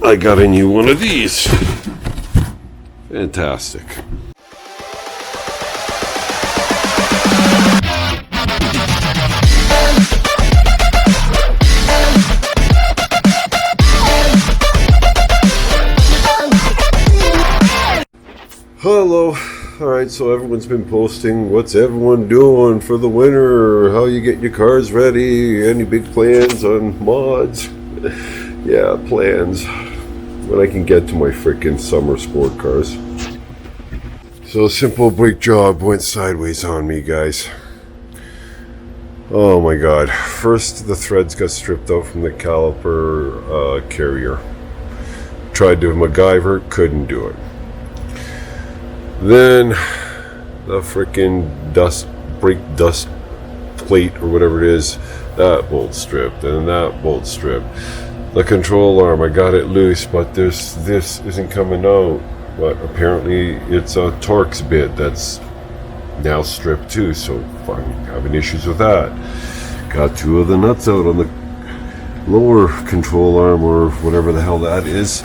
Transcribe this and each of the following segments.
I got a new one of these. Fantastic. Hello. Alright, so everyone's been posting what's everyone doing for the winter, how you get your cars ready, any big plans on mods. Yeah, plans. When I can get to my freaking summer sport cars. So a simple brake job went sideways on me, guys. Oh my god. First the threads got stripped out from the caliper carrier. Tried to MacGyver, couldn't do it. Then the freaking brake dust plate or whatever it is, that bolt stripped, and that bolt stripped. The control arm, I got it loose, but this isn't coming out. But apparently it's a Torx bit that's now stripped too, so I'm having issues with that. Got two of the nuts out on the lower control arm or whatever the hell that is.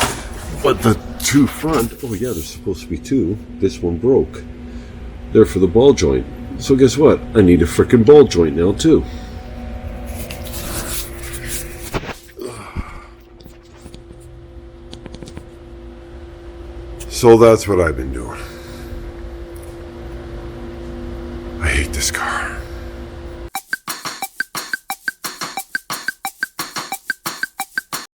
But the two front, oh yeah, there's supposed to be two. This one broke. They're for the ball joint. So guess what? I need a frickin' ball joint now too. So that's what I've been doing. I hate this car.